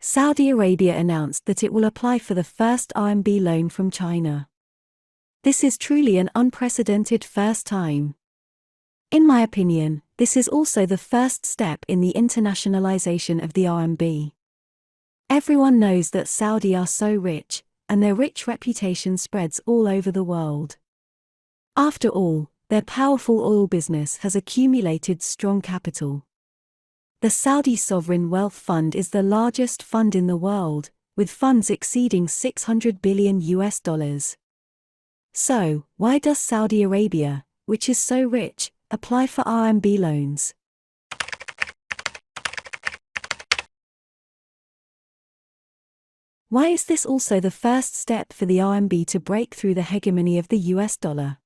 Saudi Arabia announced that it will apply for the first RMB loan from China. This is truly an unprecedented first time. In my opinion, this is also the first step in the internationalization of the RMB. Everyone knows that Saudi are so rich, and their rich reputation spreads all over the world. After all, their powerful oil business has accumulated strong capital. The Saudi Sovereign Wealth Fund is the largest fund in the world, with funds exceeding $600 billion. So, why does Saudi Arabia, which is so rich, apply for RMB loans? Why is this also the first step for the RMB to break through the hegemony of the US dollar?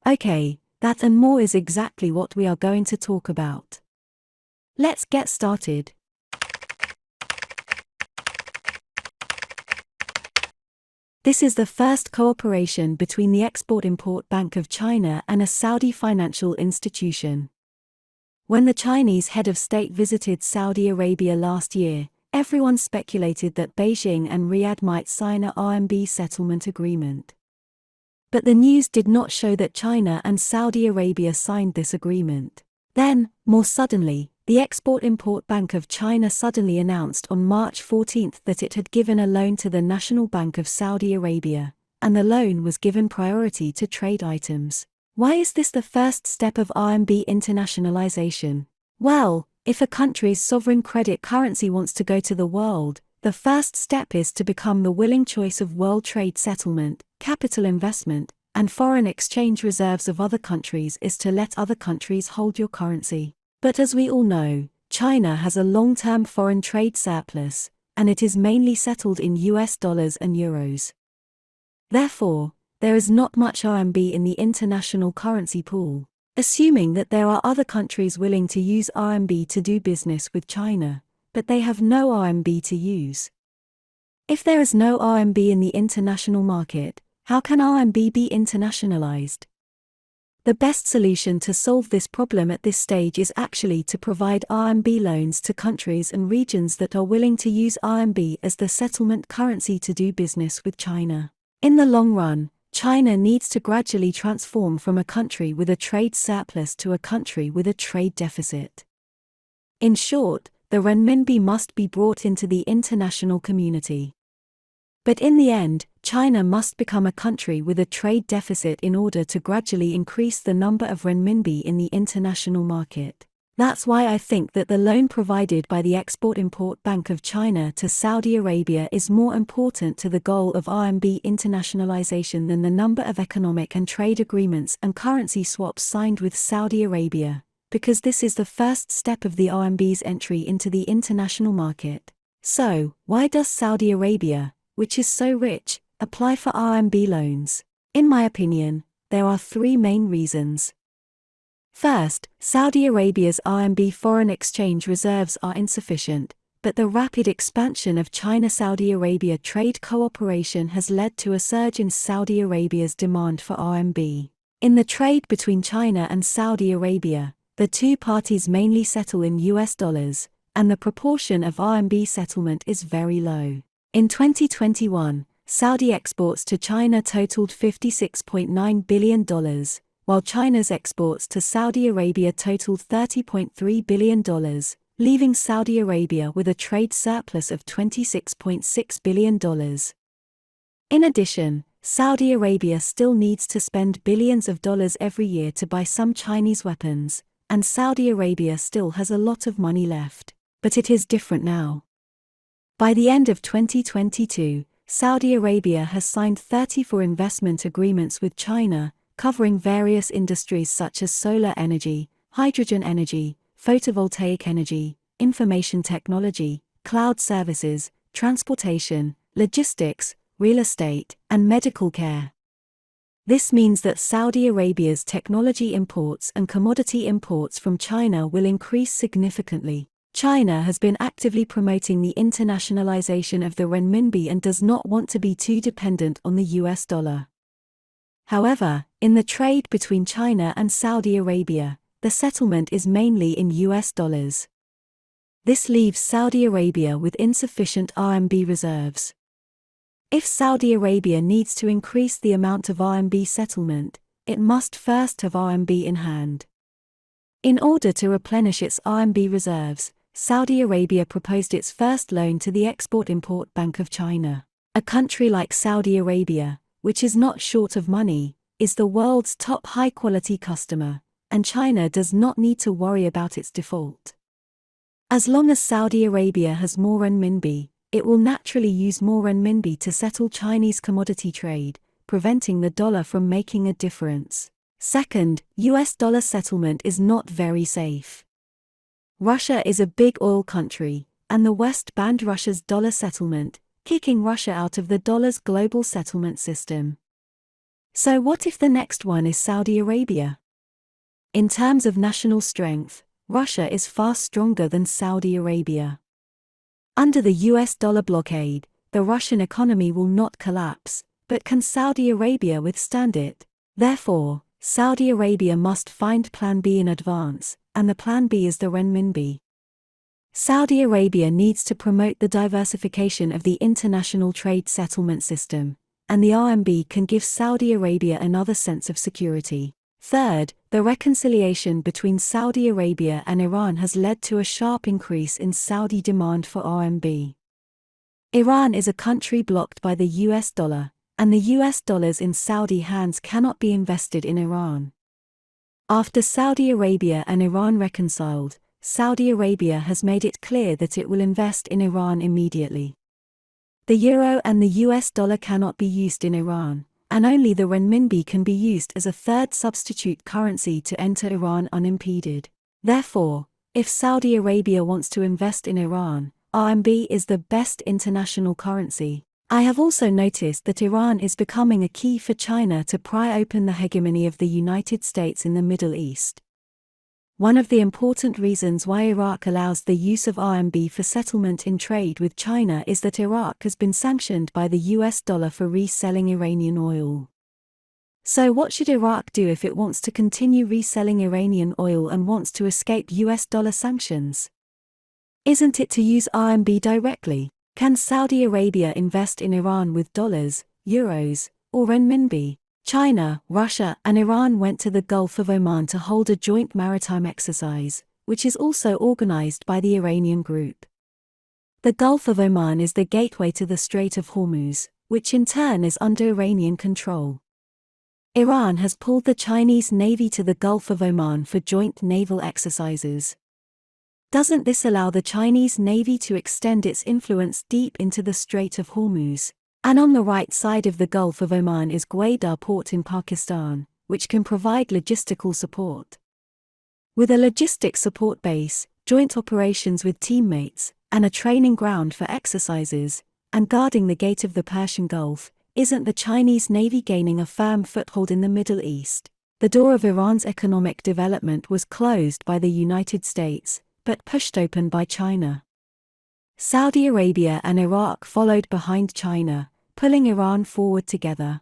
Okay, that and more is exactly what we are going to talk about. Let's get started. This is the first cooperation between the Export-Import Bank of China and a Saudi financial institution. When the Chinese head of state visited Saudi Arabia last year, everyone speculated that Beijing and Riyadh might sign a RMB settlement agreement. But the news did not show that China and Saudi Arabia signed this agreement. Then, more suddenly, the Export-Import Bank of China suddenly announced on March 14 that it had given a loan to the National Bank of Saudi Arabia, and the loan was given priority to trade items. Why is this the first step of RMB internationalization? Well, if a country's sovereign credit currency wants to go to the world, the first step is to become the willing choice of world trade settlement, capital investment, and foreign exchange reserves of other countries is to let other countries hold your currency. But as we all know, China has a long-term foreign trade surplus, and it is mainly settled in US dollars and euros. Therefore, there is not much RMB in the international currency pool. Assuming that there are other countries willing to use RMB to do business with China, but they have no RMB to use. If there is no RMB in the international market, how can RMB be internationalized? The best solution to solve this problem at this stage is actually to provide RMB loans to countries and regions that are willing to use RMB as the settlement currency to do business with China. In the long run, China needs to gradually transform from a country with a trade surplus to a country with a trade deficit. In short, the renminbi must be brought into the international community. But in the end, China must become a country with a trade deficit in order to gradually increase the number of renminbi in the international market. That's why I think that the loan provided by the Export-Import Bank of China to Saudi Arabia is more important to the goal of RMB internationalization than the number of economic and trade agreements and currency swaps signed with Saudi Arabia, because this is the first step of the RMB's entry into the international market. So, why does Saudi Arabia, which is so rich, apply for RMB loans? In my opinion, there are three main reasons. First, Saudi Arabia's RMB foreign exchange reserves are insufficient, but the rapid expansion of China-Saudi Arabia trade cooperation has led to a surge in Saudi Arabia's demand for RMB. In the trade between China and Saudi Arabia, the two parties mainly settle in US dollars, and the proportion of RMB settlement is very low. In 2021, Saudi exports to China totaled $56.9 billion, while China's exports to Saudi Arabia totaled $30.3 billion, leaving Saudi Arabia with a trade surplus of $26.6 billion. In addition, Saudi Arabia still needs to spend billions of dollars every year to buy some Chinese weapons, and Saudi Arabia still has a lot of money left. But it is different now. By the end of 2022, Saudi Arabia has signed 34 investment agreements with China, covering various industries such as solar energy, hydrogen energy, photovoltaic energy, information technology, cloud services, transportation, logistics, real estate, and medical care. This means that Saudi Arabia's technology imports and commodity imports from China will increase significantly. China has been actively promoting the internationalization of the renminbi and does not want to be too dependent on the US dollar. However, in the trade between China and Saudi Arabia, the settlement is mainly in US dollars. This leaves Saudi Arabia with insufficient RMB reserves. If Saudi Arabia needs to increase the amount of RMB settlement, it must first have RMB in hand. In order to replenish its RMB reserves, Saudi Arabia proposed its first loan to the Export-Import Bank of China. A country like Saudi Arabia, which is not short of money, is the world's top high-quality customer, and China does not need to worry about its default. As long as Saudi Arabia has more renminbi, it will naturally use more renminbi to settle Chinese commodity trade, preventing the dollar from making a difference. Second, US dollar settlement is not very safe. Russia is a big oil country, and the West banned Russia's dollar settlement, kicking Russia out of the dollar's global settlement system. So what if the next one is Saudi Arabia? In terms of national strength, Russia is far stronger than Saudi Arabia. Under the US dollar blockade, the Russian economy will not collapse, but can Saudi Arabia withstand it? Therefore, Saudi Arabia must find Plan B in advance, and the Plan B is the renminbi. Saudi Arabia needs to promote the diversification of the international trade settlement system, and the RMB can give Saudi Arabia another sense of security. Third, the reconciliation between Saudi Arabia and Iran has led to a sharp increase in Saudi demand for RMB. Iran is a country blocked by the US dollar, and the US dollars in Saudi hands cannot be invested in Iran. After Saudi Arabia and Iran reconciled, Saudi Arabia has made it clear that it will invest in Iran immediately. The euro and the US dollar cannot be used in Iran, and only the renminbi can be used as a third substitute currency to enter Iran unimpeded. Therefore, if Saudi Arabia wants to invest in Iran, RMB is the best international currency. I have also noticed that Iran is becoming a key for China to pry open the hegemony of the United States in the Middle East. One of the important reasons why Iraq allows the use of RMB for settlement in trade with China is that Iraq has been sanctioned by the US dollar for reselling Iranian oil. So what should Iraq do if it wants to continue reselling Iranian oil and wants to escape US dollar sanctions? Isn't it to use RMB directly? Can Saudi Arabia invest in Iran with dollars, euros, or renminbi? China, Russia, and Iran went to the Gulf of Oman to hold a joint maritime exercise, which is also organized by the Iranian group. The Gulf of Oman is the gateway to the Strait of Hormuz, which in turn is under Iranian control. Iran has pulled the Chinese Navy to the Gulf of Oman for joint naval exercises. Doesn't this allow the Chinese Navy to extend its influence deep into the Strait of Hormuz? And on the right side of the Gulf of Oman is Gwadar port in Pakistan, which can provide logistical support. With a logistics support base, joint operations with teammates, and a training ground for exercises, and guarding the gate of the Persian Gulf, isn't the Chinese Navy gaining a firm foothold in the Middle East? The door of Iran's economic development was closed by the United States, but pushed open by China. Saudi Arabia and Iraq followed behind China, pulling Iran forward together.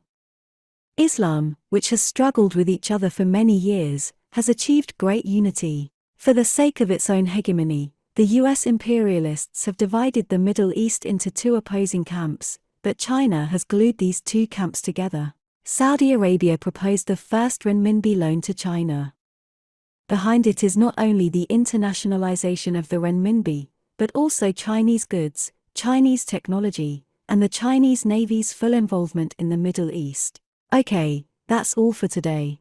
Islam, which has struggled with each other for many years, has achieved great unity. For the sake of its own hegemony, the US imperialists have divided the Middle East into two opposing camps, but China has glued these two camps together. Saudi Arabia proposed the first renminbi loan to China. Behind it is not only the internationalization of the renminbi, but also Chinese goods, Chinese technology, and the Chinese Navy's full involvement in the Middle East. Okay, that's all for today.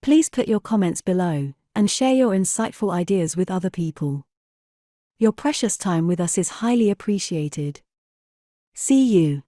Please put your comments below, and share your insightful ideas with other people. Your precious time with us is highly appreciated. See you.